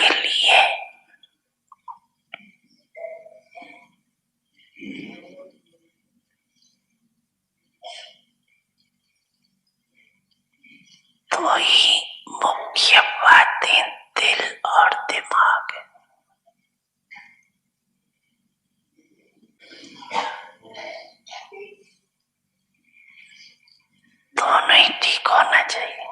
के लिए दो ही मुख्य बातें दिल और दिमाग है। दोनों ही ठीक होना चाहिए।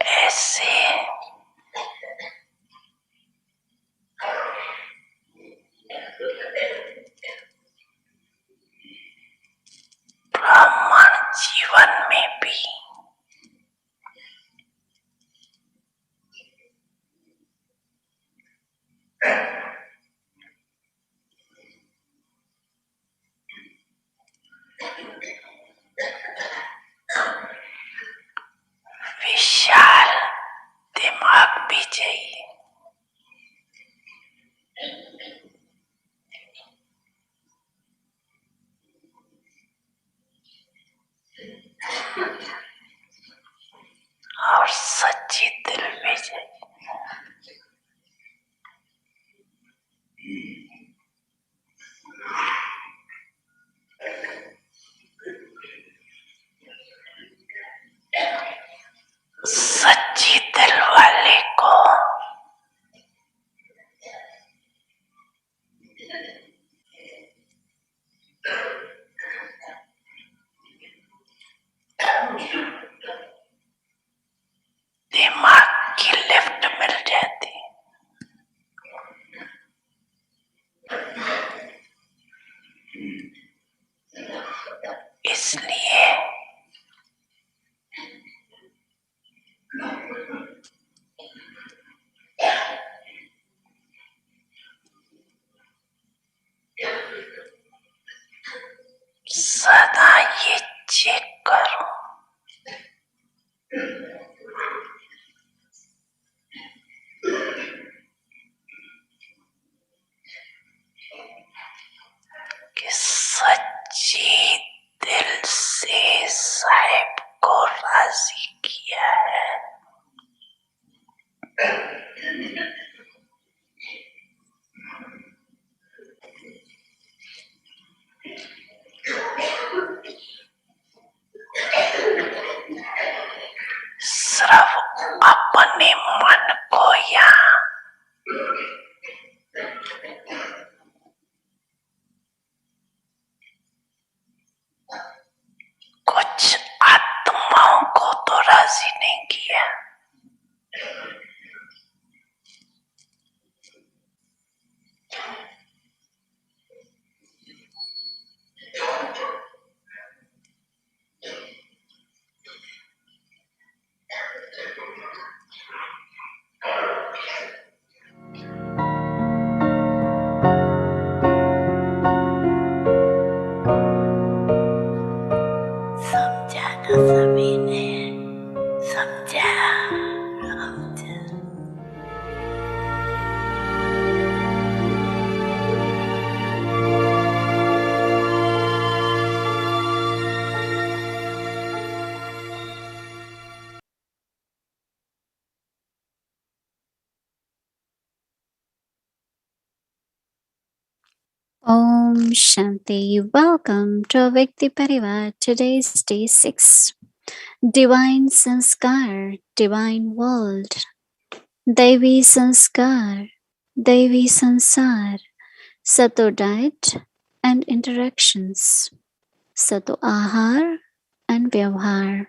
ऐसे ब्राह्मण जीवन में भी विशाल दिमाग भी चाहिए। और सच्ची दिल भी चाहिए। सच्ची दिल वाले को दिमाग की लिफ्ट मिल जाती है। इसलिए सदा ये चेक करो कि सच्ची दिल से साहिब को राजी किया है। सिर्फ अपने मन को या कुछ आत्माओं को तो राजी नहीं किया। समझाना सभी ने समझा। Om Shanti. Welcome to Vikti Parivar. Today is day 6. Divine Sanskar, Divine World. Devi Sanskar, Devi Sansar. Sato Diet and Interactions. Sato Ahar and Vyavhar.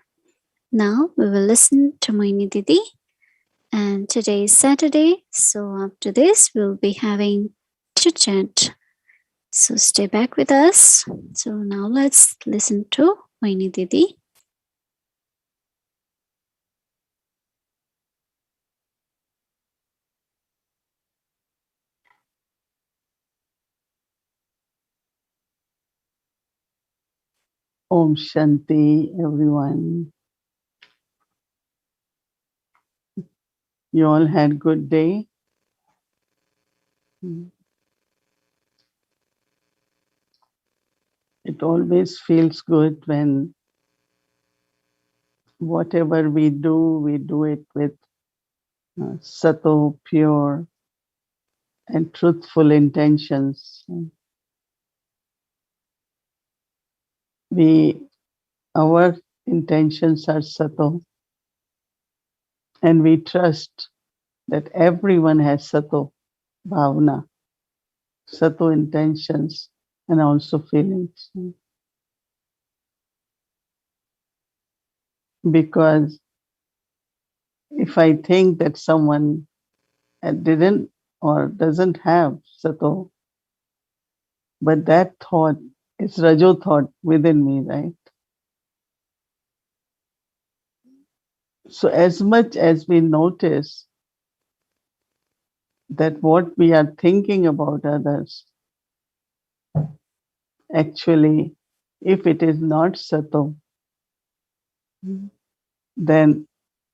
Now we will listen to Mohini Didi. And today is Saturday, so after this we will be having chit chat. So stay back with us. So now let's listen to Mohini Didi. Om Shanti, everyone. You all had good day. It always feels good when whatever we do it with Sato, pure and truthful intentions. We, our intentions are Sato, and we trust that everyone has Sato bhavana, Sato intentions, and also feelings. Because if I think that someone didn't or doesn't have Sato, but that thought is Rajo thought within me, right? So as much as we notice that what we are thinking about others, actually, if it is not Sato, then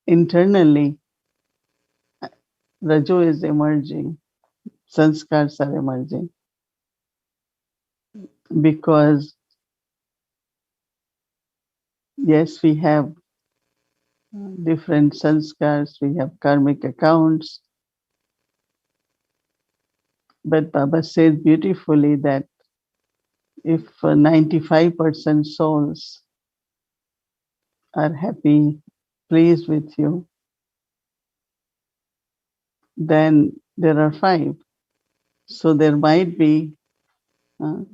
internally Rajo is emerging, Sanskars are emerging. Because yes, we have different Sanskars, we have karmic accounts, but Baba says beautifully that if 95% souls are happy, pleased with you, then there are five. So there might be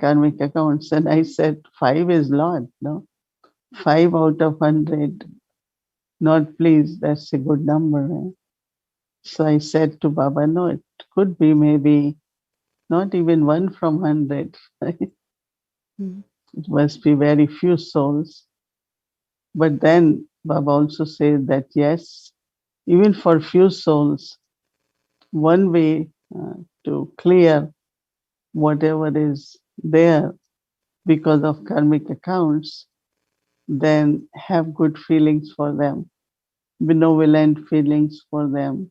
karmic accounts. And I said, five is lot, no? 5 out of 100, not pleased, that's a good number. Right? So I said to Baba, no, it could be maybe not even 1 from 100. Right? It must be very few souls. But then Baba also says that yes, even for few souls, one way to clear whatever is there because of karmic accounts, then have good feelings for them, benevolent feelings for them.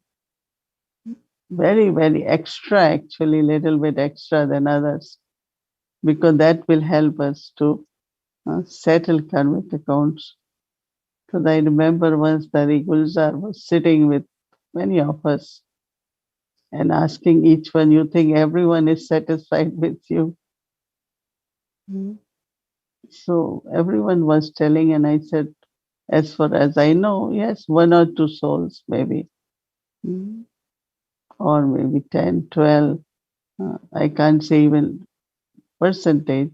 Very, very extra, actually, little bit extra than others, because that will help us to settle karmic accounts. Because I remember once Dari Gulzar was sitting with many of us and asking each one, you think everyone is satisfied with you? So everyone was telling, and I said, as far as I know, yes, 1 or 2 souls maybe, or maybe 10, 12. I can't say even percentage.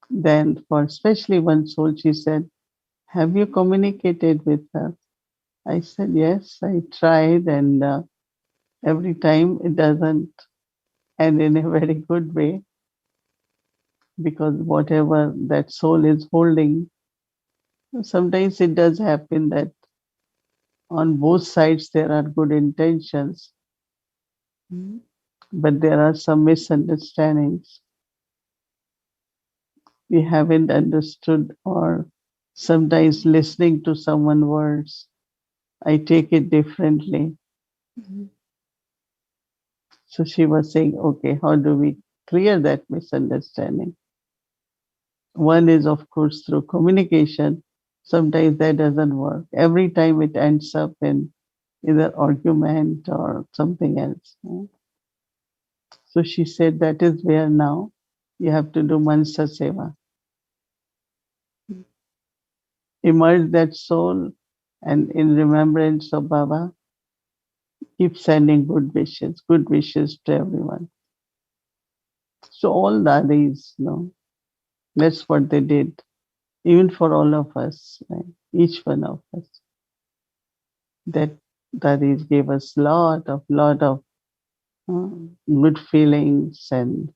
Then for especially one soul, she said, have you communicated with her? I said, yes, I tried, and every time it doesn't end in a very good way, because whatever that soul is holding, sometimes it does happen that on both sides there are good intentions, but there are some misunderstandings. We haven't understood, or sometimes listening to someone's words, I take it differently. So she was saying, okay, how do we clear that misunderstanding? One is, of course, through communication. Sometimes that doesn't work. Every time it ends up in either argument or something else. So she said that is where now you have to do Mansa Seva. Immerse that soul, and in remembrance of Baba, keep sending good wishes to everyone. So all dadis, that's what they did, even for all of us, right? Each one of us. That dadis gave us lot of uh, good feelings and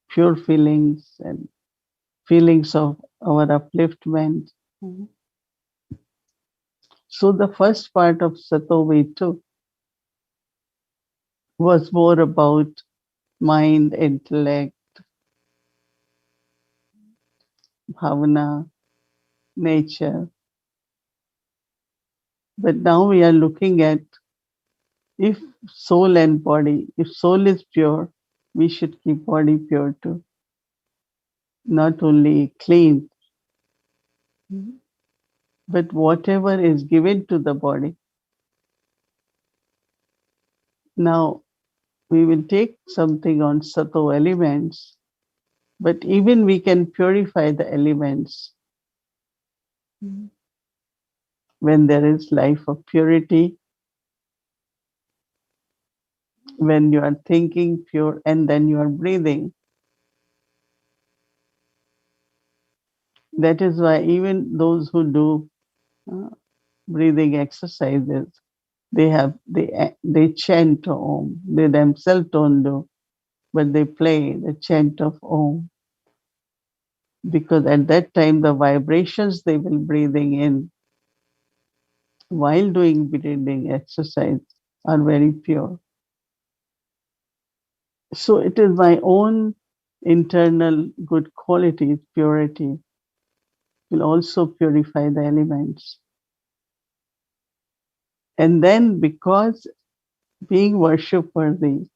pure feelings and feelings of our upliftment. So the first part of Sato we took was more about mind, intellect, bhavana, nature. But now we are looking at if soul and body, if soul is pure, we should keep body pure too. Not only clean, but whatever is given to the body. Now we will take something on Sato elements, but even we can purify the elements when there is life of purity, when you are thinking pure and then you are breathing. That is why even those who do uh, breathing exercises, they chant Om. They themselves don't do, but they play the chant of Om, because at that time the vibrations they will breathing in while doing breathing exercise are very pure. So it is my own internal good qualities, purity, will also purify the elements. And then because being worship worthy,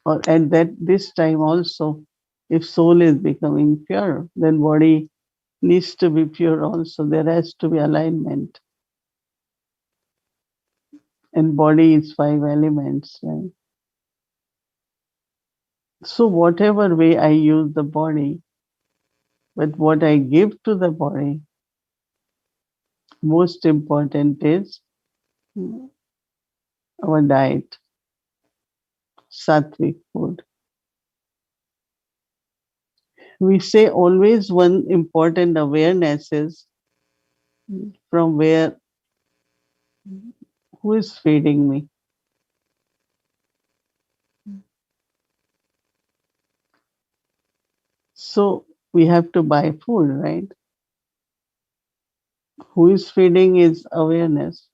or at that this time also, if soul is becoming pure, then body needs to be pure also. There has to be alignment. And body is 5 elements, right? So whatever way I use the body, but what I give to the body, most important is our diet, sattvic food. We say always one important awareness is from where, who is feeding me. So we have to buy food, right? Who is feeding is awareness.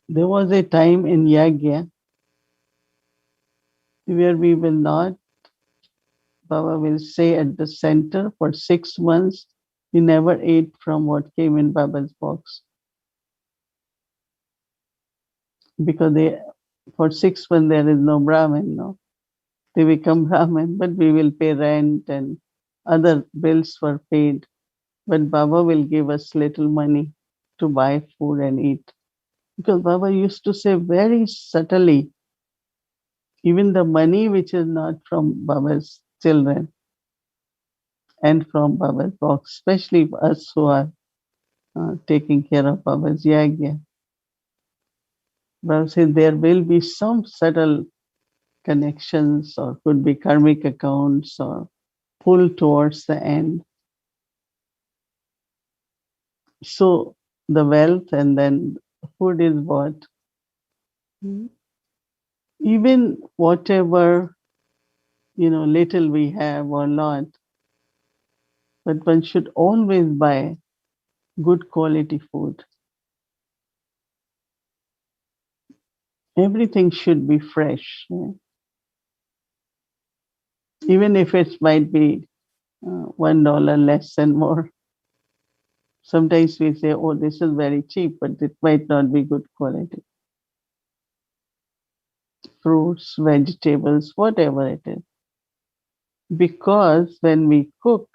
There was a time in Yagya where we will not, Baba will say at the center for 6 months, we never ate from what came in Baba's box. Because for 6 months there is no Brahmin, no. They become Brahmin, but we will pay rent and other bills were paid. But Baba will give us little money to buy food and eat. Because Baba used to say very subtly, even the money which is not from Baba's children and from Baba's box, especially us who are taking care of Baba's yagya. Baba said there will be some subtle connections or could be karmic accounts or pull towards the end. So the wealth and then food is what? Even whatever, little we have or not, but one should always buy good quality food. Everything should be fresh, right? Even if it might be $1 less and more. Sometimes we say, oh, this is very cheap, but it might not be good quality. Fruits, vegetables, whatever it is. Because when we cook,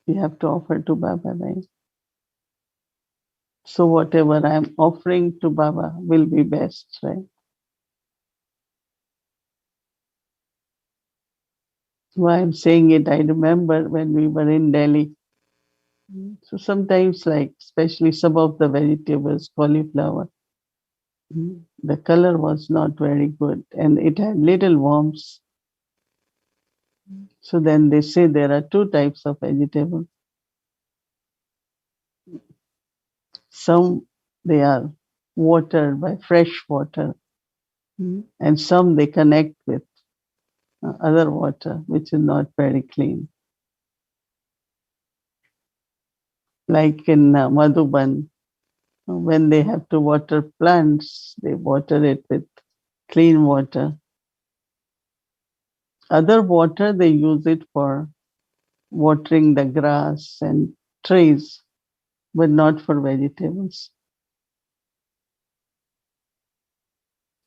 we have to offer to Baba, right? So whatever I'm offering to Baba will be best, right? Why I'm saying it, I remember when we were in Delhi. So sometimes, like, especially some of the vegetables, cauliflower, the color was not very good and it had little worms. So then they say there are two types of vegetables. Some they are watered by fresh water, and some they connect with other water, which is not very clean. Like in Madhuban, when they have to water plants, they water it with clean water. Other water, they use it for watering the grass and trees, but not for vegetables.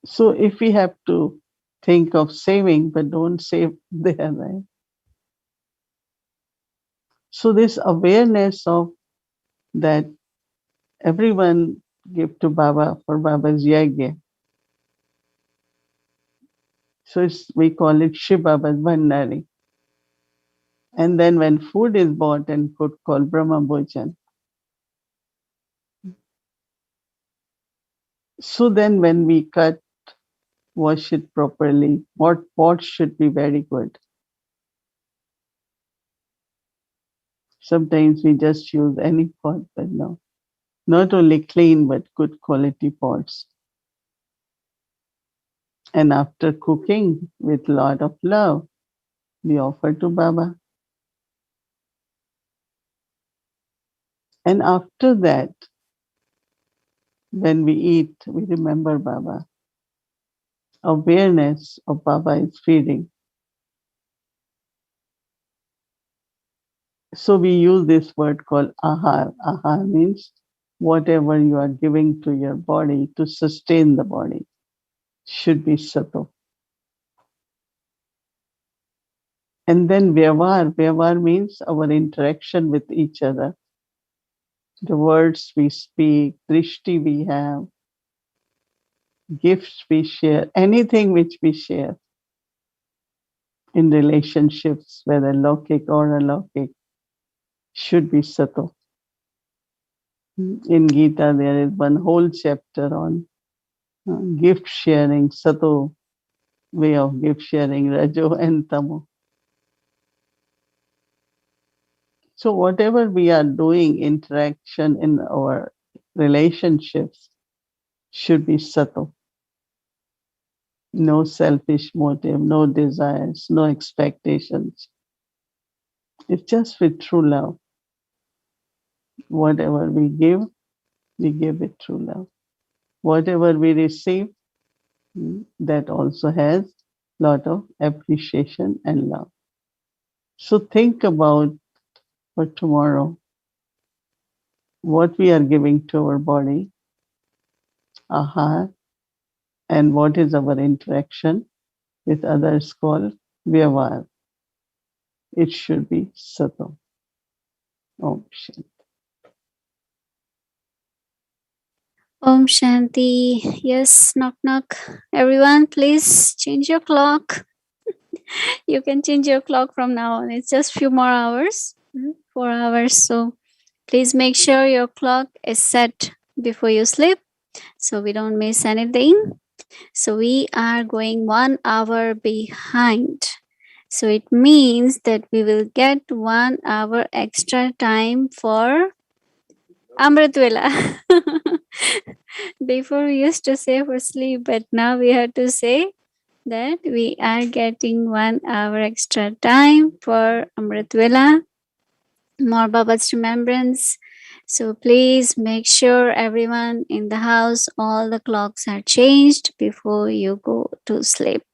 So if we have to think of saving, but don't save there, right? So this awareness of that everyone give to Baba for Baba's yagya. So we call it Shiv Baba's Bhandari. And then when food is bought and cooked, called Brahma Bhojan. So then when we cut, wash it properly, what pot should be very good. Sometimes we just use any pot, but no. Not only clean, but good quality pots. And after cooking with lot of love, we offer to Baba. And after that, when we eat, we remember Baba. Awareness of Baba is feeding. So we use this word called ahar. Ahar means whatever you are giving to your body to sustain the body should be sato. And then vyavhar. Vyavhar means our interaction with each other. The words we speak, drishti we have, gifts we share, anything which we share in relationships, whether lokik or alokik, should be sato. In Gita, there is one whole chapter on gift sharing, sato way of gift sharing, rajo and tamo. So whatever we are doing, interaction in our relationships should be sato. No selfish motive, no desires, no expectations. It's just with true love. Whatever we give it through love. Whatever we receive, that also has lot of appreciation and love. So think about for tomorrow what we are giving to our body, ahar, and what is our interaction with others called vyavhar. It should be sato. Om Shanti. Om Shanti. Yes, knock knock. Everyone, please change your clock. You can change your clock from now on. It's just few more hours, 4 hours. So please make sure your clock is set before you sleep so we don't miss anything. So we are going 1 hour behind. So it means that we will get 1 hour extra time for Amrit Vela. Before we used to say for sleep, but now we have to say that we are getting 1 hour extra time for Amrit Vela, more Baba's remembrance. So please make sure everyone in the house, all the clocks are changed before you go to sleep.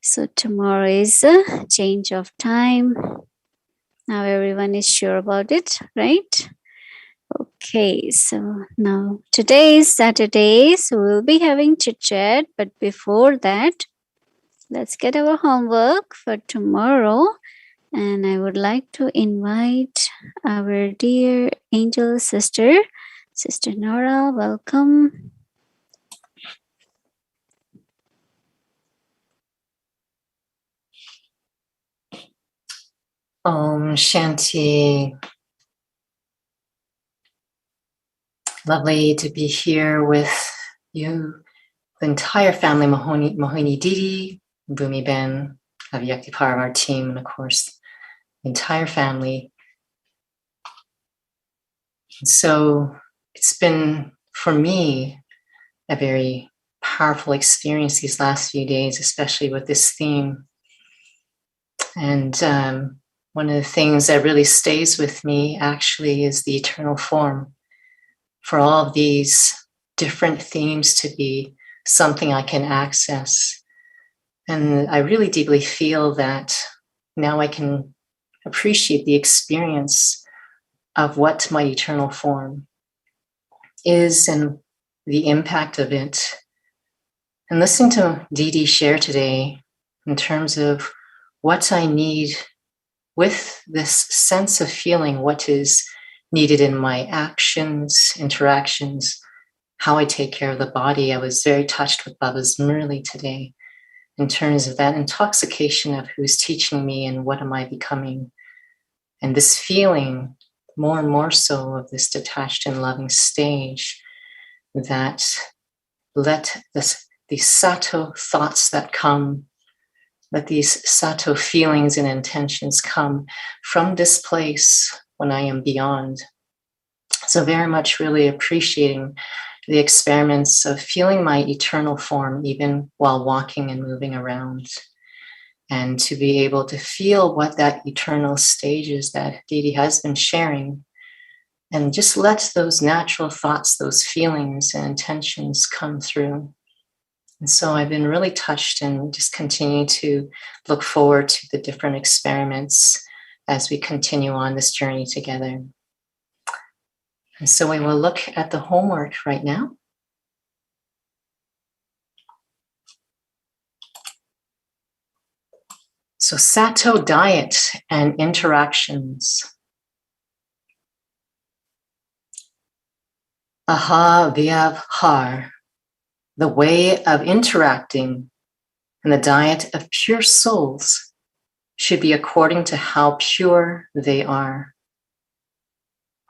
So tomorrow is a change of time. Now everyone is sure about it, right? Okay, so now today is Saturday, so we'll be having chit chat. But before that, let's get our homework for tomorrow. And I would like to invite our dear angel sister, Sister Nora. Welcome. Om Shanti. Lovely to be here with you, the entire family, Mohini Didi, Bhumi Ben, Avyakti part of our team, and of course, the entire family. And so it's been, for me, a very powerful experience these last few days, especially with this theme. And one of the things that really stays with me actually is the eternal form. For all of these different themes to be something I can access. And I really deeply feel that now I can appreciate the experience of what my eternal form is and the impact of it. And listening to Didi share today in terms of what I need with this sense of feeling what is needed in my actions, interactions, how I take care of the body. I was very touched with Baba's Murli today in terms of that intoxication of who's teaching me and what am I becoming. And this feeling more and more so of this detached and loving stage that let these Sato thoughts that come, let these Sato feelings and intentions come from this place when I am beyond. So very much really appreciating the experiments of feeling my eternal form even while walking and moving around, and to be able to feel what that eternal stage is that Didi has been sharing, and just let those natural thoughts, those feelings and intentions come through. And so I've been really touched and just continue to look forward to the different experiments as we continue on this journey together. And so we will look at the homework right now. So Sato diet and interactions. Aha Vyavhar, the way of interacting and the diet of pure souls should be according to how pure they are.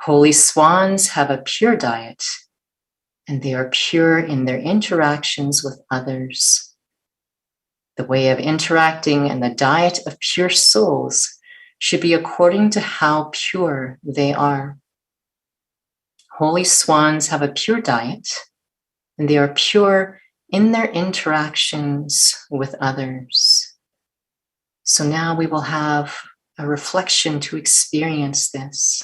Holy swans have a pure diet, and they are pure in their interactions with others. The way of interacting and the diet of pure souls should be according to how pure they are. Holy swans have a pure diet, and they are pure in their interactions with others. So now we will have a reflection to experience this.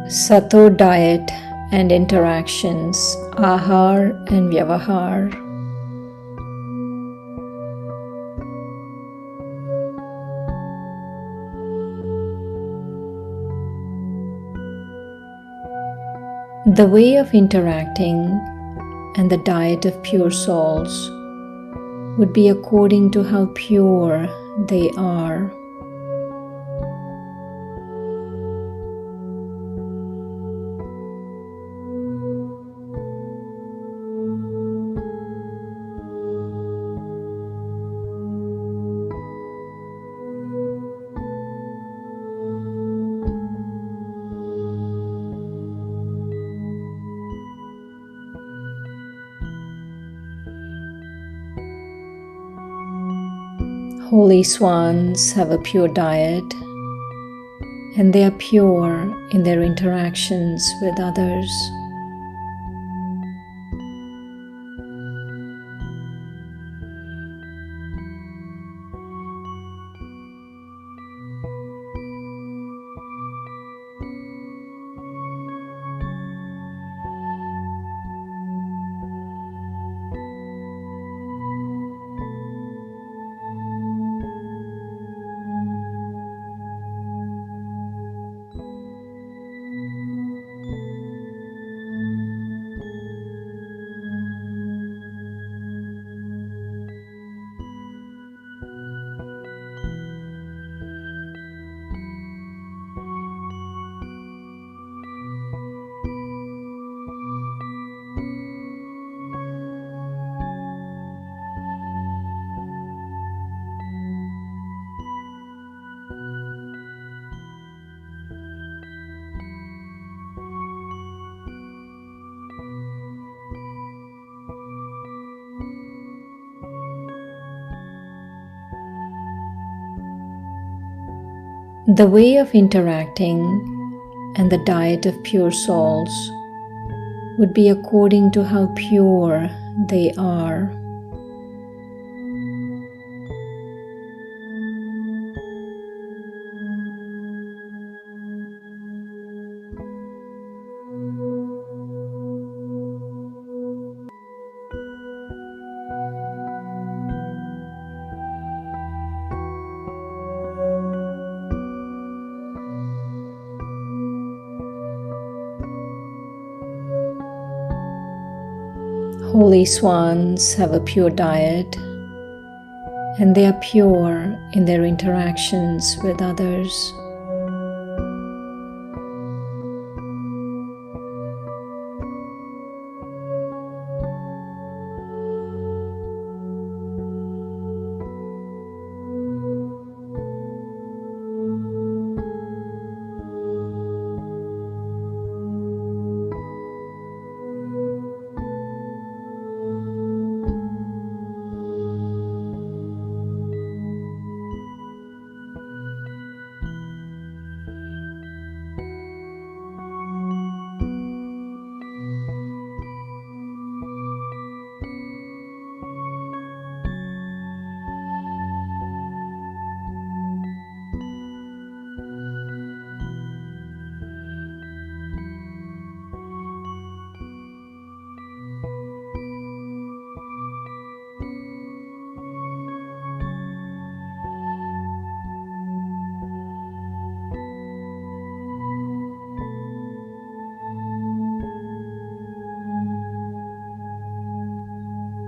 Sato diet and interactions, ahar and vyavahar. The way of interacting and the diet of pure souls would be according to how pure they are. Holy swans have a pure diet, and they are pure in their interactions with others. The way of interacting and the diet of pure souls would be according to how pure they are. holy swans have a pure diet, and they are pure in their interactions with others.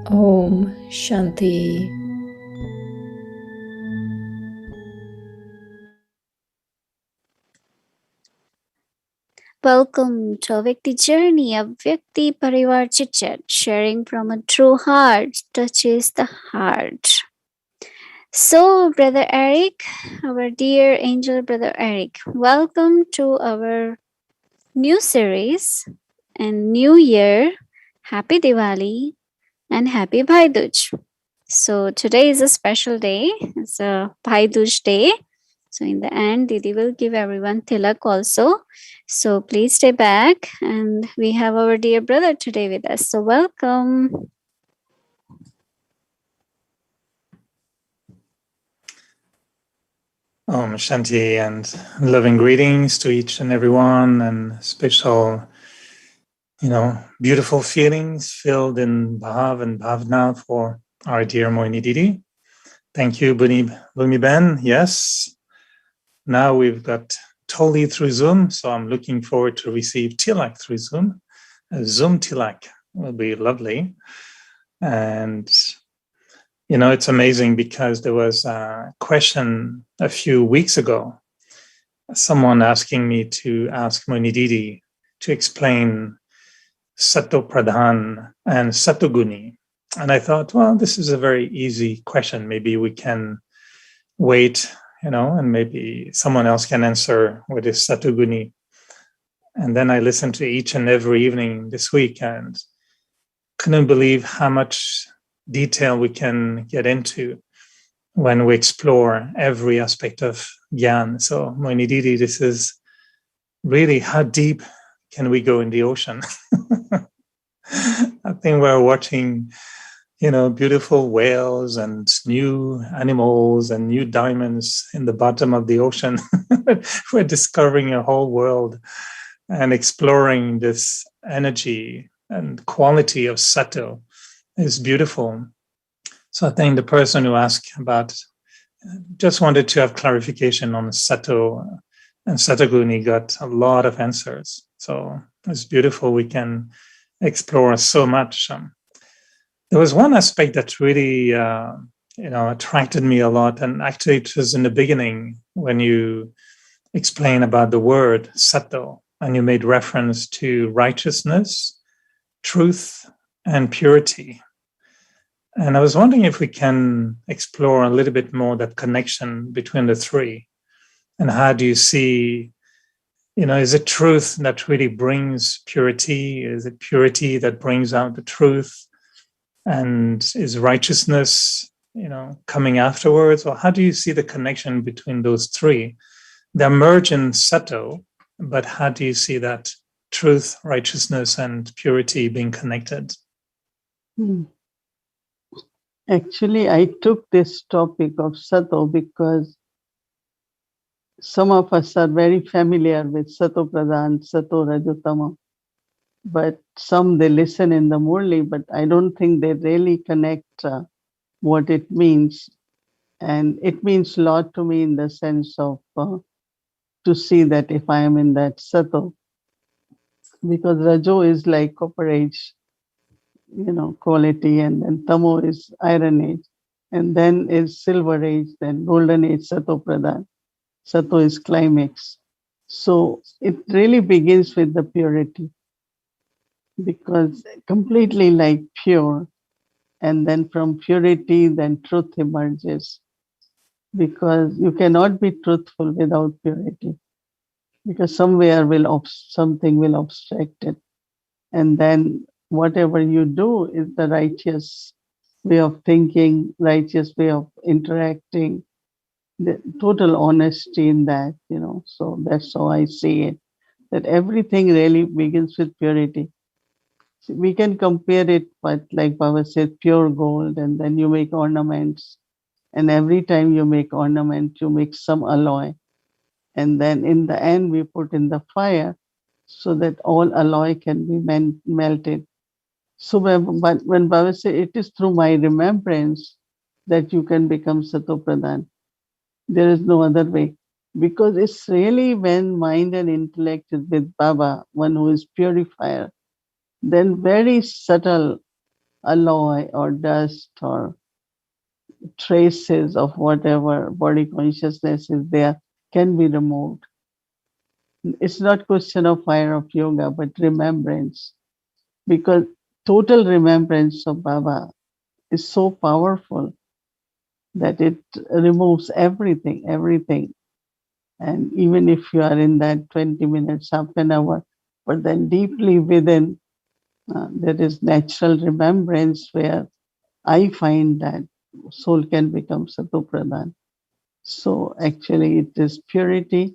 Om Shanti. Welcome to Vyakti Journey, a Vyakti Parivar Chit Chat, sharing from a true heart touches the heart. So, Brother Eric, our dear angel Brother Eric, welcome to our new series and new year. Happy Diwali and happy Bhai Dooj. So, today is a special day. It's a Bhai Dooj day. So, in the end, Didi will give everyone tilak also. So, please stay back. And we have our dear brother today with us. So, welcome. Om Shanti and loving greetings to each and everyone, and special, beautiful feelings filled in Bhav and Bhavna for our dear Mohini Didi. Thank you, Bhumi Ben. Yes, now we've got Toli through Zoom, so I'm looking forward to receive Tilak through Zoom. Zoom Tilak will be lovely. And it's amazing because there was a question a few weeks ago, someone asking me to ask Mohini Didi to explain Sato Pradhan and Sato Guni. And I thought, well, this is a very easy question. Maybe we can wait, and maybe someone else can answer what is Sato Guni. And then I listened to each and every evening this week and couldn't believe how much detail we can get into when we explore every aspect of Gyan. So, Mohini Didi, this is really how deep can we go in the ocean? I think we're watching, beautiful whales and new animals and new diamonds in the bottom of the ocean. We're discovering a whole world and exploring this energy and quality of Sato is beautiful. So I think the person who asked about just wanted to have clarification on Sato and Satoguni got a lot of answers. So it's beautiful. We can explore so much. There was one aspect that really, attracted me a lot. And actually it was in the beginning when you explain about the word Sato and you made reference to righteousness, truth, and purity. And I was wondering if we can explore a little bit more that connection between the three. And how do you see, is it truth that really brings purity? Is it purity that brings out the truth? And is righteousness, coming afterwards? Or how do you see the connection between those three? They merge in Sato, but how do you see that truth, righteousness, and purity being connected? Actually, I took this topic of Sato because some of us are very familiar with Sato Pradhan, Sato Rajotama, but some they listen in the Murli, but I don't think they really connect what it means. And it means a lot to me in the sense of to see that if I am in that Sato, because Rajo is like copper age, quality, and then Tamo is Iron Age, and then is Silver Age, then Golden Age, Sato Pradhan. Sato is climax. So it really begins with the purity, because completely like pure, and then from purity, then truth emerges, because you cannot be truthful without purity, because somewhere something will obstruct it, and then whatever you do is the righteous way of thinking, righteous way of interacting, the total honesty in that. So that's how I see it, that everything really begins with purity. We can compare it, but like Baba said, pure gold, and then you make ornaments, and every time you make ornament, you make some alloy, and then in the end, we put in the fire so that all alloy can be melted. So, but when Baba said, it is through my remembrance that you can become Sato Pradhan. There is no other way. Because it's really when mind and intellect is with Baba, one who is purifier, then very subtle alloy or dust or traces of whatever body consciousness is there can be removed. It's not question of fire of yoga, but remembrance. Because total remembrance of Baba is so powerful that it removes everything. And even if you are in that 20 minutes, half an hour, but then deeply within, there is natural remembrance where I find that soul can become Sato Pradhan. So actually it is purity,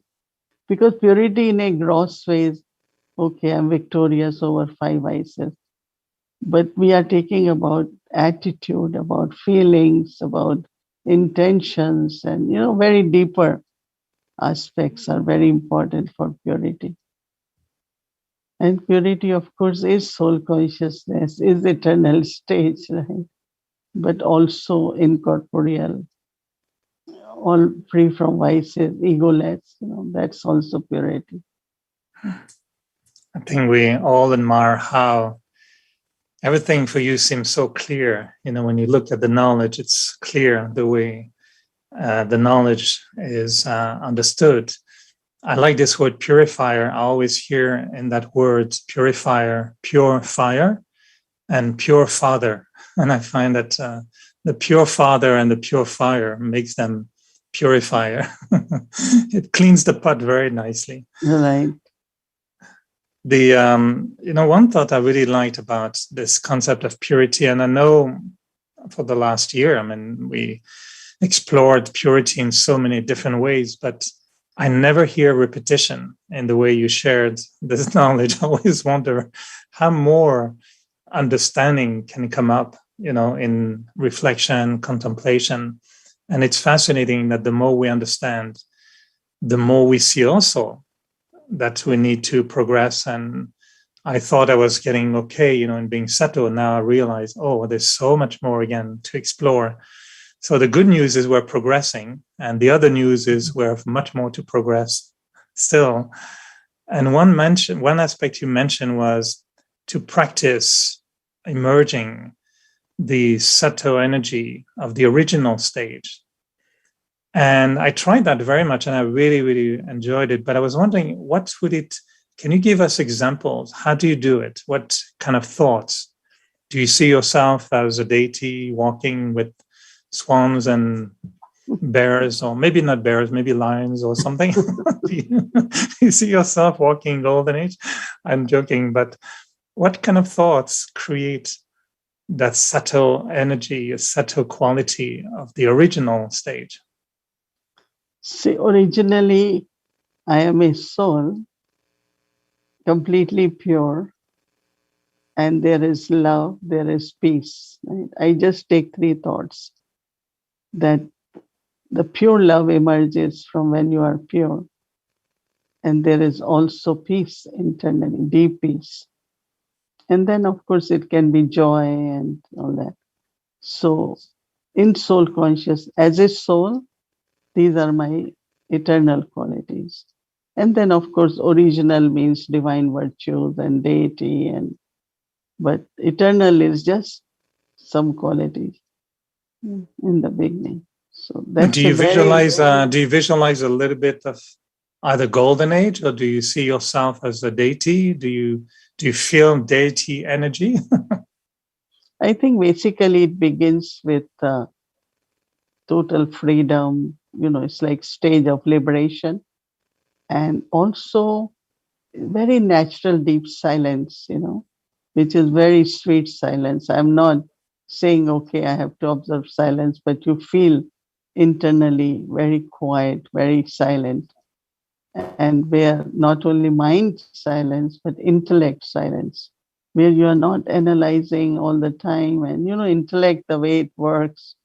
because purity in a gross way is, okay, I'm victorious over 5 vices. But we are taking about attitude, about feelings, about intentions, and very deeper aspects are very important for purity. And purity, of course, is soul consciousness, is eternal stage, right? But also incorporeal, all free from vices, egoless. That's also purity. I think we all admire how everything for you seems so clear. When you look at the knowledge, it's clear the way the knowledge is understood. I like this word purifier. I always hear in that word purifier, pure fire and pure father. And I find that the pure father and the pure fire makes them purifier. It cleans the pot very nicely. Right. The one thought I really liked about this concept of purity, and I know for the last year, we explored purity in so many different ways, but I never hear repetition in the way you shared this knowledge. I always wonder how more understanding can come up, in reflection, contemplation. And it's fascinating that the more we understand, the more we see also that we need to progress. And I thought I was getting okay, in being Sato. Now I realize, there's so much more again to explore. So the good news is we're progressing, and the other news is we have much more to progress still. And one aspect you mentioned was to practice emerging the Sato energy of the original stage. And I tried that very much, and I really, really enjoyed it. But I was wondering, can you give us examples? How do you do it? What kind of thoughts? Do you see yourself as a deity walking with swans and bears, or maybe not bears, maybe lions or something? Do you see yourself walking Golden Age? I'm joking, but what kind of thoughts create that Sato energy, a Sato quality of the original stage? See, originally, I am a soul, completely pure, and there is love, there is peace. Right? I just take 3 thoughts, that the pure love emerges from when you are pure, and there is also peace internally, deep peace. And then, of course, it can be joy and all that. So, in soul conscious, as a soul, these are my eternal qualities. And then, of course, original means divine virtues and deity and But eternal is just some qualities in the beginning. So that's Do you visualize a little bit of either golden age, or do you see yourself as a deity? Do you feel deity energy? I think basically it begins with total freedom. It's like stage of liberation, and also very natural deep silence. Which is very sweet silence. I'm not saying, okay, I have to observe silence, but you feel internally very quiet, very silent, and where not only mind silence, but intellect silence, where you are not analyzing all the time. And, intellect, the way it works.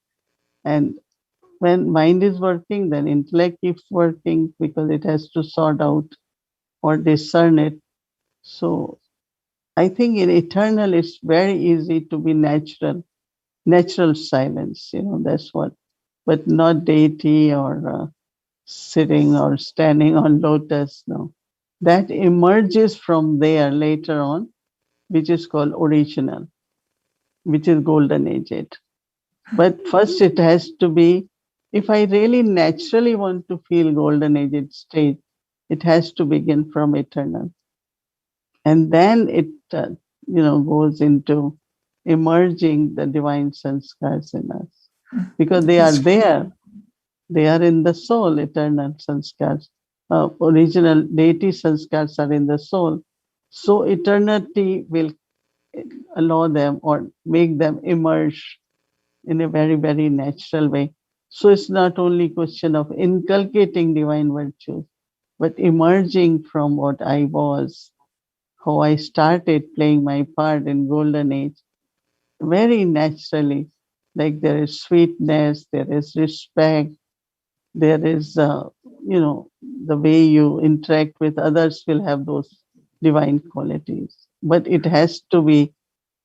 And when mind is working, then intellect keeps working because it has to sort out or discern it. So I think in eternal, it's very easy to be natural silence. That's what, but not deity or sitting or standing on lotus. No, that emerges from there later on, which is called original, which is golden age. But first, it has to be. If I really naturally want to feel golden age state, it has to begin from eternal. And then it goes into emerging the divine sanskars in us, because they are there. They are in the soul. Eternal sanskars, original deity sanskars are in the soul. So eternity will allow them or make them emerge in a very, very natural way. So it's not only question of inculcating divine virtues, but emerging from what I was, how I started playing my part in golden age, very naturally. Like there is sweetness, there is respect, there is, the way you interact with others will have those divine qualities. But it has to be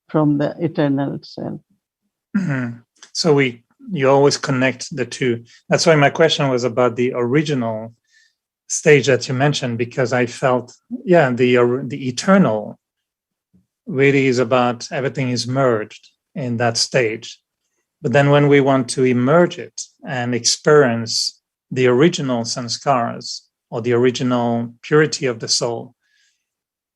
from the eternal self. Mm-hmm. So you always connect the two. That's why my question was about the original stage that you mentioned, because I felt, the eternal really is about everything is merged in that stage. But then when we want to emerge it and experience the original sanskars or the original purity of the soul,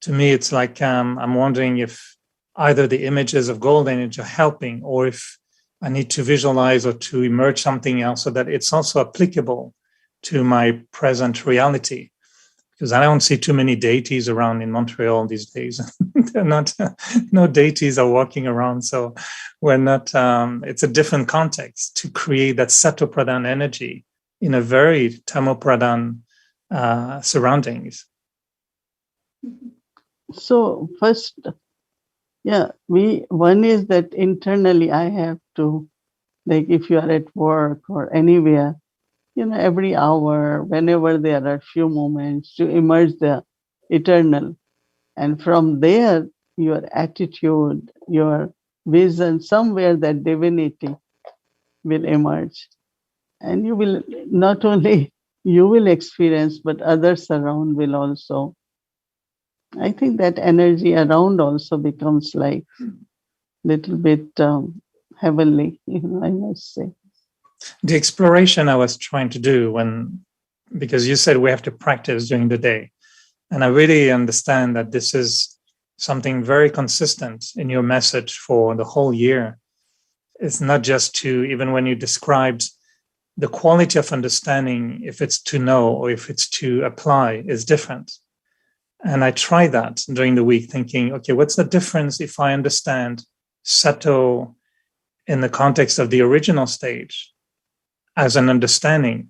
to me, it's like I'm wondering if either the images of golden age are helping, or if I need to visualize or to emerge something else so that it's also applicable to my present reality. Because I don't see too many deities around in Montreal these days. They're not, no deities are walking around. So we're not, it's a different context to create that Sato Pradhan energy in a very Tamo Pradhan surroundings. So first, one is that internally I have to, like if you are at work or anywhere, every hour, whenever there are few moments, to emerge the eternal. And from there, your attitude, your vision, somewhere that divinity will emerge. And you will, not only you will experience, but others around will also. I think that energy around also becomes like little bit heavenly, I must say. The exploration I was trying to do because you said we have to practice during the day. And I really understand that this is something very consistent in your message for the whole year. It's not just even when you described the quality of understanding, if it's to know or if it's to apply, is different. And I try that during the week thinking, okay, what's the difference if I understand Sato in the context of the original stage as an understanding?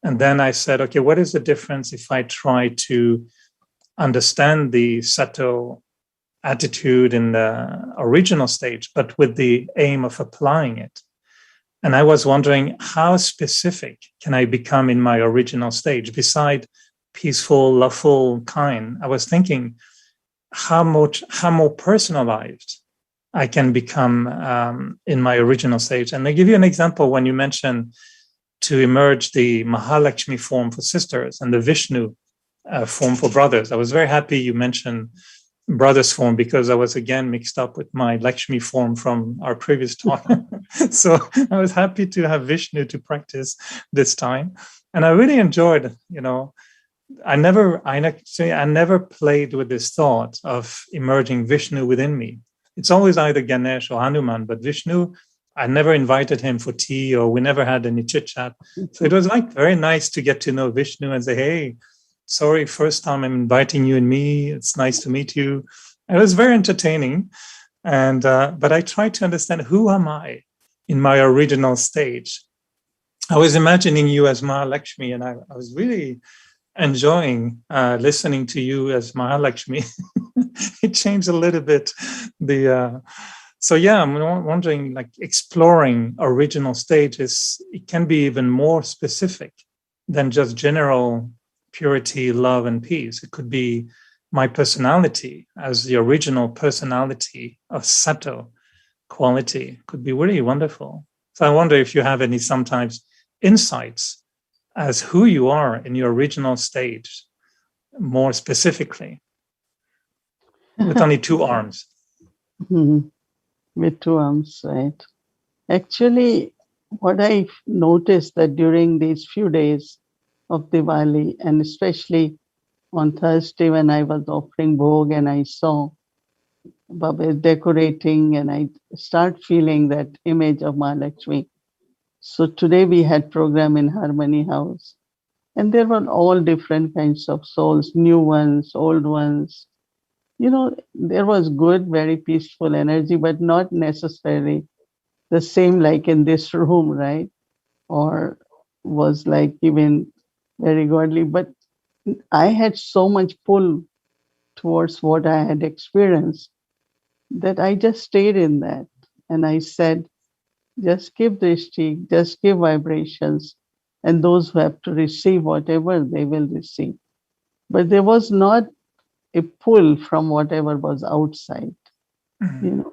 And then I said, okay, what is the difference if I try to understand the Sato attitude in the original stage, but with the aim of applying it? And I was wondering, how specific can I become in my original stage? Beside peaceful, loveful, kind, I was thinking how more personalized I can become in my original stage. And I give you an example when you mentioned to emerge the Mahalakshmi form for sisters and the Vishnu form for brothers. I was very happy you mentioned brother's form, because I was again mixed up with my Lakshmi form from our previous talk. So I was happy to have Vishnu to practice this time. And I really enjoyed, I never played with this thought of emerging Vishnu within me. It's always either Ganesh or Hanuman, but Vishnu, I never invited him for tea, or we never had any chit chat. So it was like very nice to get to know Vishnu and say, hey, sorry, first time I'm inviting you and me. It's nice to meet you. It was very entertaining. And but I tried to understand, who am I in my original stage? I was imagining you as Mahalakshmi, and I was really enjoying listening to you as Mahalakshmi. It changed a little bit so yeah, I'm wondering, like, exploring original stages, it can be even more specific than just general purity, love, and peace. It could be my personality as the original personality of Sato quality. Could be really wonderful. So I wonder if you have any sometimes insights as who you are in your original stage, more specifically, with only two arms. With two arms, right? Actually, what I noticed that during these few days of Diwali, and especially on Thursday when I was offering bhog and I saw Baba decorating, and I start feeling that image of Mahalakshmi. So today we had program in Harmony House, and there were all different kinds of souls, new ones, old ones. There was good, very peaceful energy, but not necessarily the same like in this room, right? Or was like even very godly. But I had so much pull towards what I had experienced that I just stayed in that. And I said, just give drishti, just give vibrations, and those who have to receive whatever, they will receive. But there was not a pull from whatever was outside.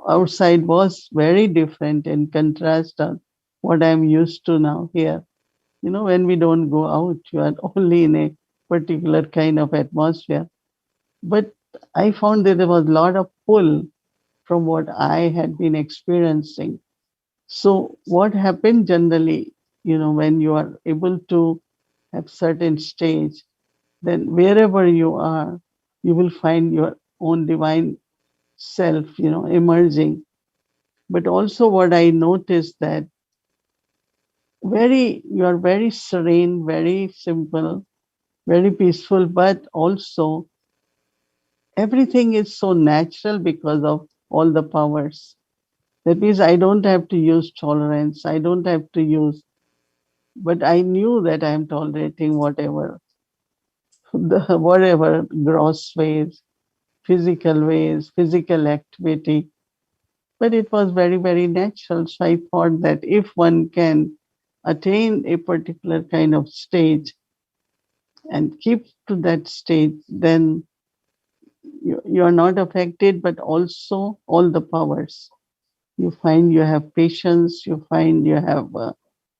Outside was very different in contrast on what I'm used to now here. When we don't go out, you are only in a particular kind of atmosphere. But I found that there was a lot of pull from what I had been experiencing. So what happened generally, when you are able to have certain stage, then wherever you are, you will find your own divine self, emerging. But also what I noticed that you are very serene, very simple, very peaceful, but also everything is so natural because of all the powers. That means I don't have to use tolerance. I don't have to use, but I knew that I'm tolerating whatever gross ways, physical activity. But it was very, very natural. So I thought that if one can attain a particular kind of stage and keep to that stage, then you are not affected, but also all the powers. You find you have patience, you find you have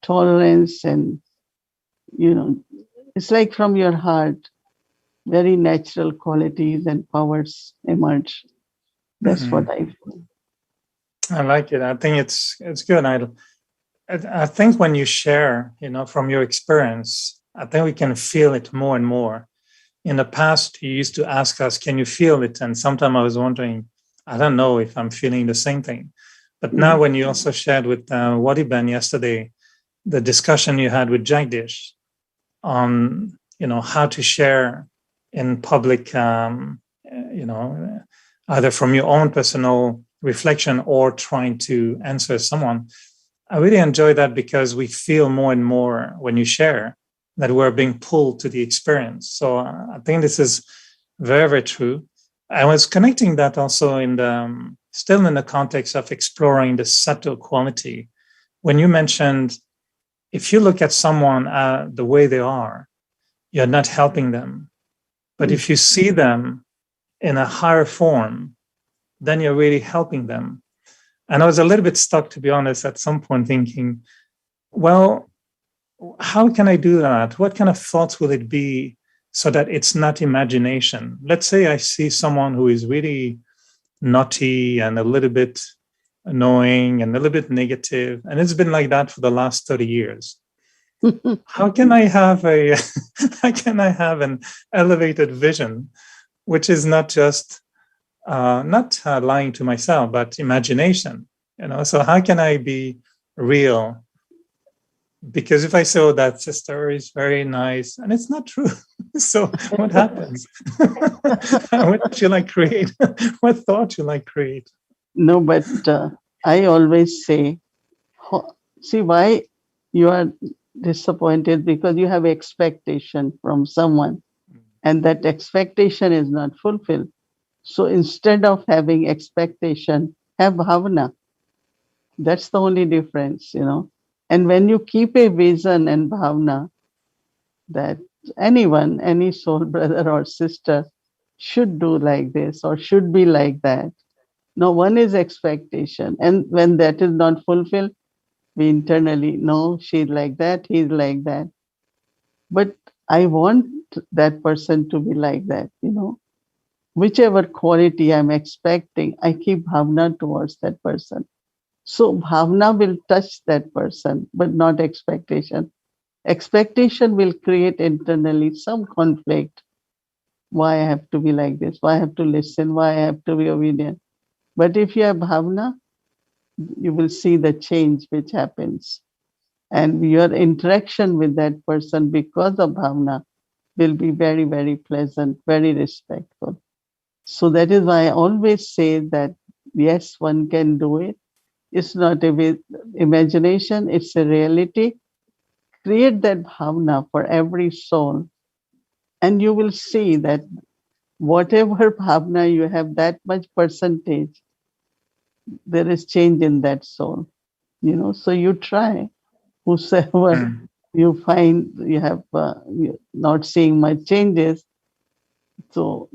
tolerance, and, it's like from your heart, very natural qualities and powers emerge. That's what I feel. I like it. I think it's good. I think when you share, from your experience, I think we can feel it more and more. In the past, you used to ask us, can you feel it? And sometimes I was wondering, I don't know if I'm feeling the same thing. But now when you also shared with Wadiben yesterday, the discussion you had with Jagdish on, how to share in public, either from your own personal reflection or trying to answer someone. I really enjoy that because we feel more and more when you share that we're being pulled to the experience. So I think this is very, very true. I was connecting that also still in the context of exploring the subtle quality. When you mentioned, if you look at someone the way they are, you're not helping them. But if you see them in a higher form, then you're really helping them. And I was a little bit stuck, to be honest, at some point thinking, well, how can I do that? What kind of thoughts will it be so that it's not imagination. Let's say I see someone who is really naughty and a little bit annoying and a little bit negative, and it's been like that for the last 30 years. How can I have a how can I have an elevated vision, which is not just not lying to myself, but imagination? So how can I be real? Because if I say, "Oh, that sister is very nice," and it's not true, so what happens? What should I create? What thought should I create? No, but I always say, see why you are disappointed, because you have expectation from someone and that expectation is not fulfilled. So instead of having expectation, have bhavana. That's the only difference. And when you keep a vision and bhavana that anyone, any soul brother or sister should do like this or should be like that. No, one is expectation. And when that is not fulfilled, we internally know she's like that, he's like that. But I want that person to be like that. Whichever quality I'm expecting, I keep bhavna towards that person. So bhavna will touch that person, but not expectation. Expectation will create internally some conflict. Why I have to be like this? Why I have to listen? Why I have to be obedient? But if you have bhavna, you will see the change which happens. And your interaction with that person because of bhavna will be very, very pleasant, very respectful. So that is why I always say that, yes, one can do it. It's not a imagination, it's a reality. Create that bhavna for every soul. And you will see that whatever bhavna you have, that much percentage, there is change in that soul. So you try. Whosoever you find you have not seeing much changes, so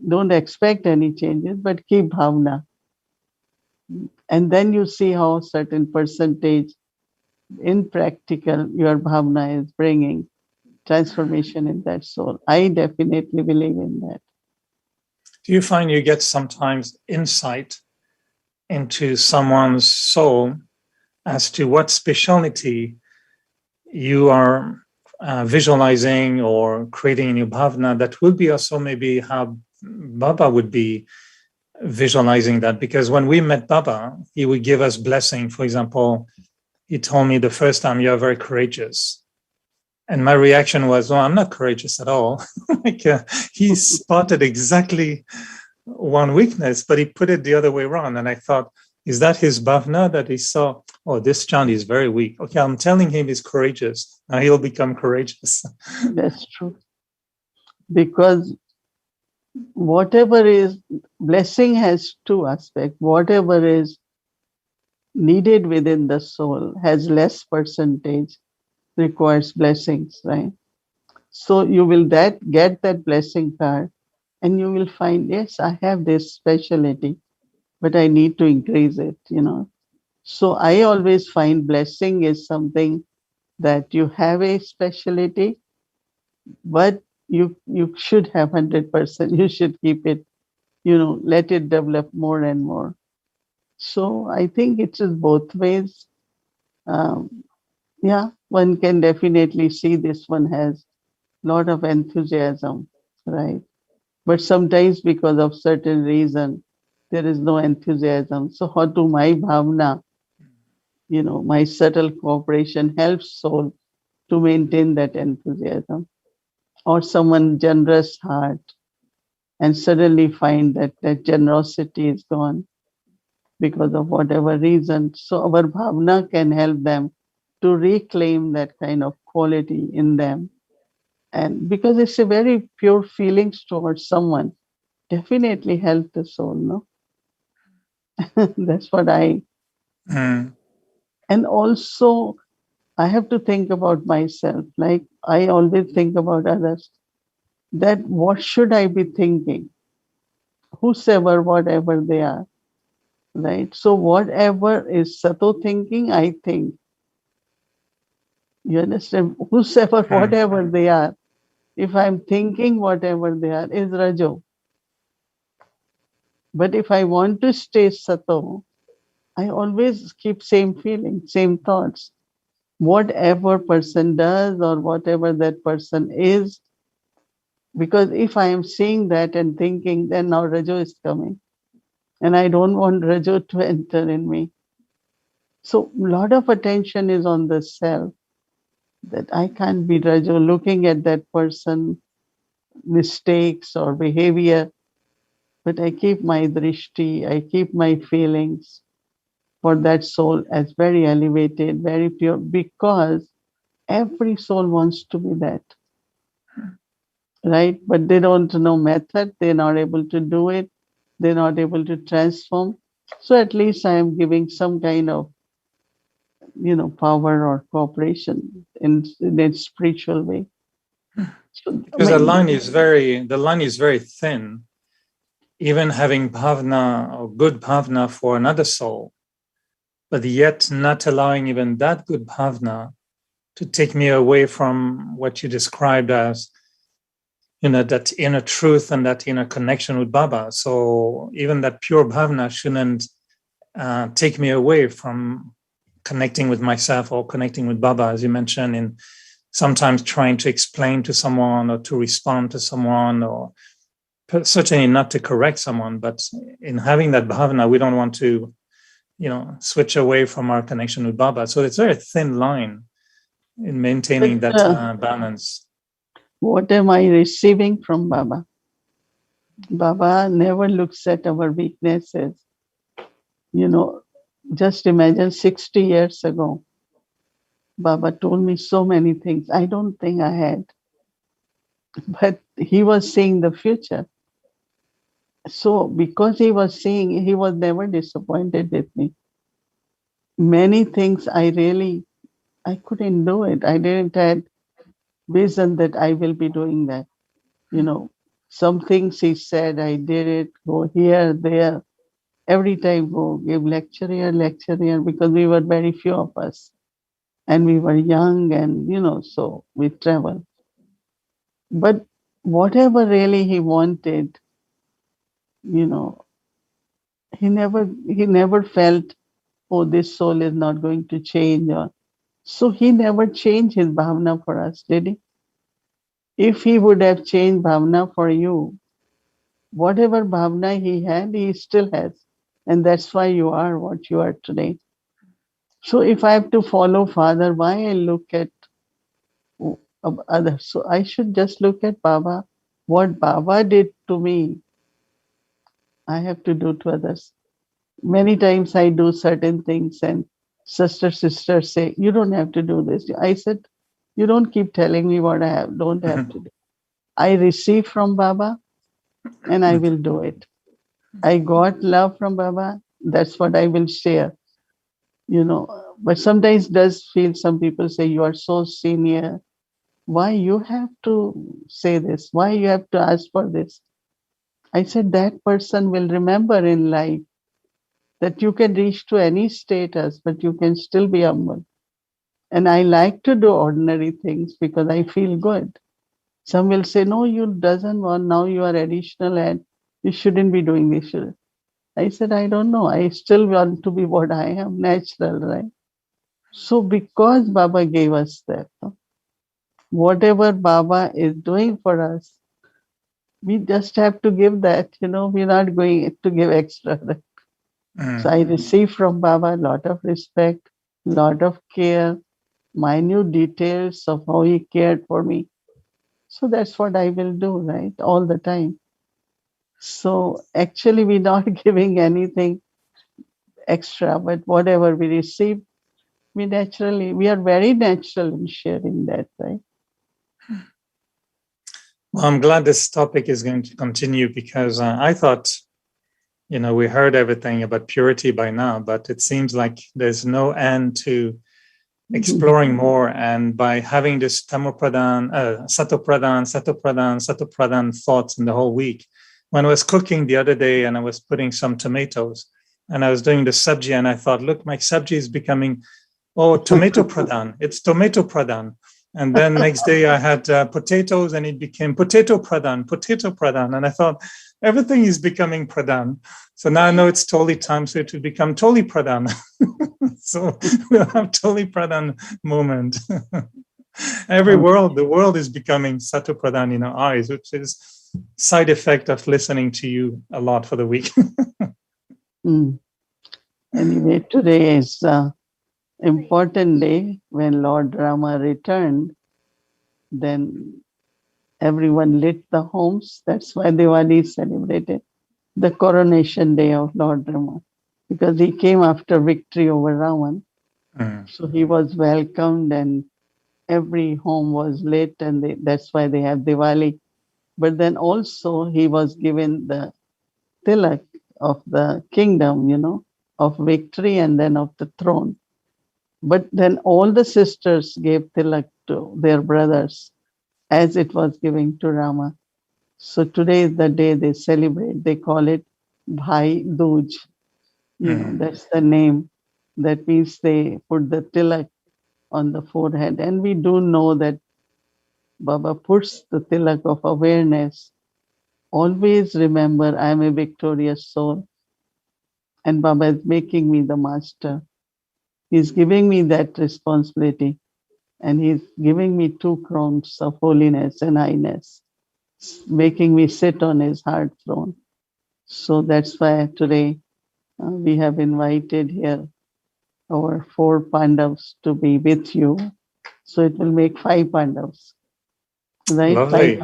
don't expect any changes, but keep bhavna. And then you see how certain percentage in practical your bhavna is bringing transformation in that soul. I definitely believe in that. Do you find you get sometimes insight into someone's soul as to what speciality you are visualizing or creating in your bhavna that will be also maybe how Baba would be visualizing that? Because when we met Baba, he would give us blessing. For example, he told me the first time, "You're very courageous." And my reaction was, "Oh, I'm not courageous at all." He spotted exactly one weakness, but he put it the other way around. And I thought, is that his bhavna that he saw? Oh, this child is very weak. Okay, I'm telling him he's courageous. Now he'll become courageous. That's true. Because whatever is, blessing has two aspects. Whatever is needed within the soul has less percentage, requires blessings, right? So you will get that blessing card and you will find, yes, I have this specialty, but I need to increase it. So I always find blessing is something that you have a specialty, but you should have 100%. You should keep it, let it develop more and more. So I think it is both ways. Yeah, one can definitely see this one has a lot of enthusiasm, right? But sometimes because of certain reason, there is no enthusiasm. So how to my bhavna, my subtle cooperation helps soul to maintain that enthusiasm. Or someone generous heart and suddenly find that that generosity is gone because of whatever reason. So our bhavna can help them to reclaim that kind of quality in them. And because it's a very pure feelings towards someone, definitely help the soul, no? That's what and also I have to think about myself. Like I always think about others, that what should I be thinking? Whosoever, whatever they are, right? So whatever is Sato thinking, I think. You understand? Whosoever, whatever they are, if I'm thinking whatever they are, is Rajo. But if I want to stay Sato, I always keep same feelings, same thoughts. Whatever person does or whatever that person is, because if I am seeing that and thinking, then now Rajo is coming. And I don't want Rajo to enter in me. So a lot of attention is on the self, that I can't be Rajo looking at that person, mistakes or behavior, but I keep my drishti, I keep my feelings for that soul as very elevated, very pure, because every soul wants to be that, right? But they don't know method, they're not able to do it, they're not able to transform. So at least I am giving some kind of, power or cooperation in a spiritual way. So, Because the line is very thin. Even having bhavna or good bhavna for another soul, but yet not allowing even that good bhavna to take me away from what you described as, that inner truth and that inner connection with Baba. So even that pure bhavna shouldn't take me away from connecting with myself or connecting with Baba, as you mentioned, in sometimes trying to explain to someone or to respond to someone, or certainly not to correct someone, but in having that bhavana, we don't want to, switch away from our connection with Baba. So it's a very thin line in maintaining but, that balance. what am I receiving from Baba? Baba never looks at our weaknesses. Just imagine 60 years ago, Baba told me so many things I don't think I had, but he was seeing the future. So because he was seeing, he was never disappointed with me. Many things I couldn't do it. I didn't have vision that I will be doing that. Some things he said, I did it, go here, there, every time go give lecture here, because we were very few of us. And we were young and, so we traveled. But whatever really he wanted, you know, he never felt, oh, this soul is not going to change. So he never changed his bhavna for us, did he? If he would have changed bhavna for you, whatever bhavna he had, he still has. And that's why you are what you are today. So if I have to follow Father, why I look at others? So I should just look at Baba. What Baba did to me, I have to do to others. Many times I do certain things and sisters say, you don't have to do this. I said, you don't keep telling me what I don't have to do. I receive from Baba and I will do it. I got love from Baba. That's what I will share. But sometimes does feel some people say, you are so senior. Why you have to say this? Why you have to ask for this? I said that person will remember in life that you can reach to any status, but you can still be humble. And I like to do ordinary things because I feel good. Some will say, no, you doesn't want, now you are additional and you shouldn't be doing this. I said, I don't know. I still want to be what I am, natural, right? So because Baba gave us that, whatever Baba is doing for us, we just have to give that, we're not going to give extra. Right? So I receive from Baba a lot of respect, lot of care, minute details of how he cared for me. So that's what I will do, right? All the time. So actually we're not giving anything extra, but whatever we receive, we are very natural in sharing that, right? Well, I'm glad this topic is going to continue, because I thought, we heard everything about purity by now, but it seems like there's no end to exploring more. And by having this Sato Pradhan thoughts in the whole week, when I was cooking the other day and I was putting some tomatoes and I was doing the sabji, and I thought, look, my sabji is becoming, tomato pradhan. It's tomato pradhan. And then next day I had potatoes, and it became potato pradhan. And I thought, everything is becoming pradhan. So now I know it's Toli time, so it will become Toli pradhan. So we'll have Toli pradhan moment. The world is becoming Sato pradhan in our eyes, which is side effect of listening to you a lot for the week. Anyway, today is important day when Lord Rama returned. Then everyone lit the homes. That's why Diwali is celebrated, the coronation day of Lord Rama, because he came after victory over Ravan. So he was welcomed, and every home was lit, and that's why they have Diwali. But then also he was given the tilak of the kingdom, of victory, and then of the throne. But then all the sisters gave tilak to their brothers as it was given to Rama. So today is the day they celebrate. They call it Bhai Dooj. That's the name. That means they put the tilak on the forehead. And we do know that Baba puts the tilak of awareness. Always remember I am a victorious soul. And Baba is making me the master. He's giving me that responsibility. And he's giving me 2 crowns of holiness and highness, making me sit on his heart throne. So that's why today we have invited here our 4 Pandavas to be with you. So it will make 5 Pandavas. Right? Lovely.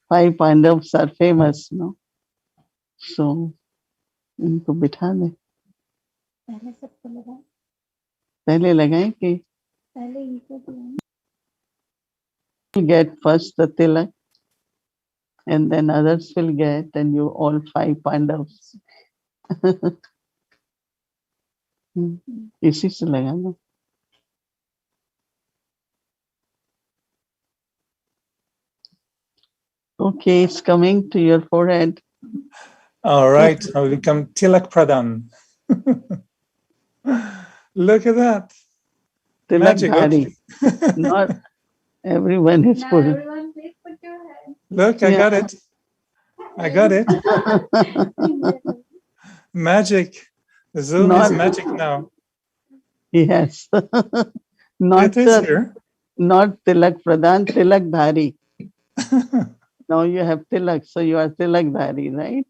5 Pandavas are famous, no? So इनको बिठा दे पहले लगाएं कि get first the tilak and then others will get, and you all 5 Pandavas. इसी से लगाना. Okay, it's coming to your forehead. All right, I will become Tilak Pradhan. Look at that. Tilak Magic. dhari. Okay. Not everyone is put. Everyone, please put your hand. Look, I got it. I got it. Magic. The Zoom is magic now. Yes. Not It is here. Not Tilak Pradhan, Tilak Dhari. Now you have Tilak, so you are Tilak Dhari, right?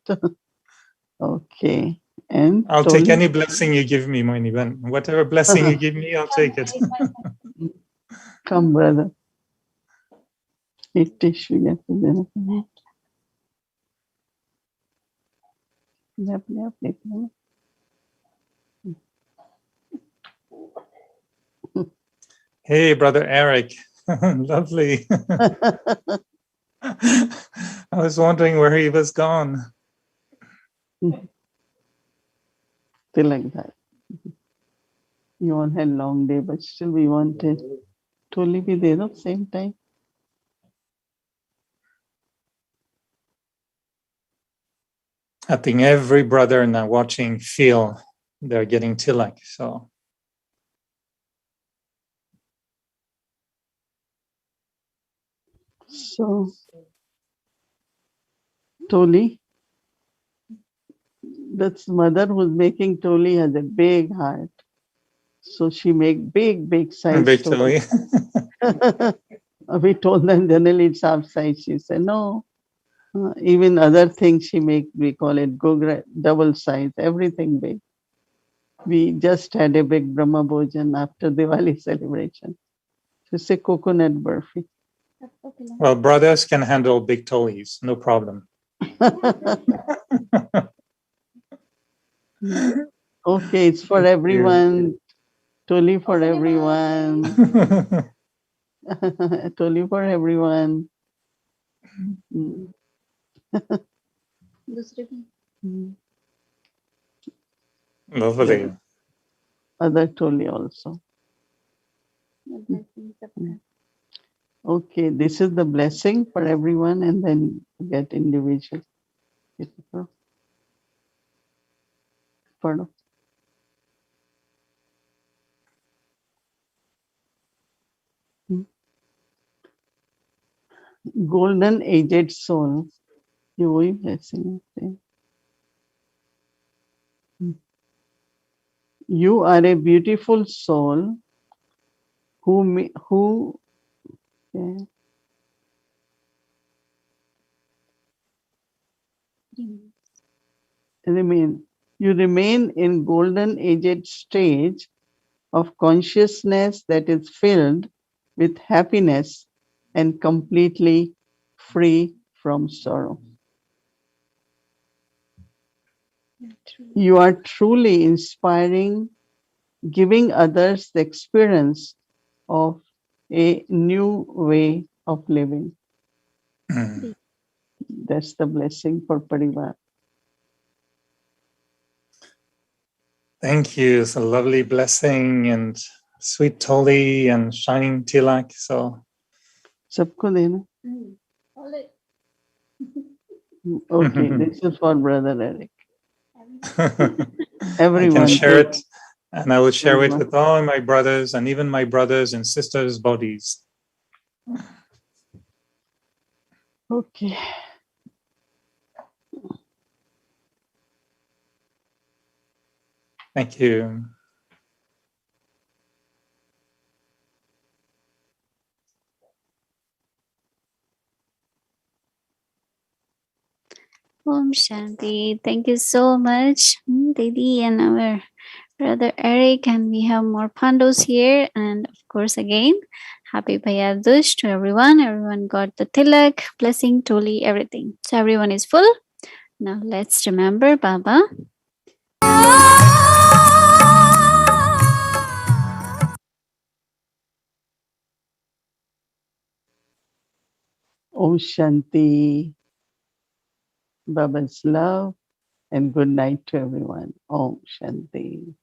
Okay. And I'll take any blessing you give me, Mohini. Whatever blessing you give me, I'll take it. Come, brother. Eat tissue. Yep. Hey, brother Eric. Lovely. I was wondering where he was gone. Tilak Dhari. You all had long day, but still we wanted to only be there at the same time. I think every brother now watching feel they're getting tilak. So, Toli, that's mother who's making Toli has a big heart. So she make big size. Big Toli. We told them generally it's half size. She said, no. Even other things she make, we call it double size, everything big. We just had a big Brahma Bhojan after Diwali celebration. It's a coconut burfi. Well, brothers can handle big Tolis, no problem. Okay, it's for everyone. Toli for everyone. Toli for everyone. Lovely. Other Toli also. Okay, this is the blessing for everyone, and then get individual. Pardon. golden aged soul. ये वही blessing है. You are a beautiful soul who remain. You remain in golden aged stage of consciousness that is filled with happiness and completely free from sorrow. You are truly inspiring, giving others the experience of a new way of living. Mm. That's the blessing for Parivar. Thank you. It's a lovely blessing and sweet Toli and shining tilak. So सबको देना. Okay, this is for Brother Eric. I Everyone. can share it, and I will share it Everyone. with all my brothers and even my brothers and sisters' bodies. Okay. Thank you. Om Shanti. Thank you so much, Didi and our brother Eric. And we have more pandos here. And of course, again, happy Bayadush to everyone. Everyone got the tilak, blessing, toli, everything. So everyone is full. Now let's remember Baba. Om Shanti. Baba's love and good night to everyone. Om Shanti.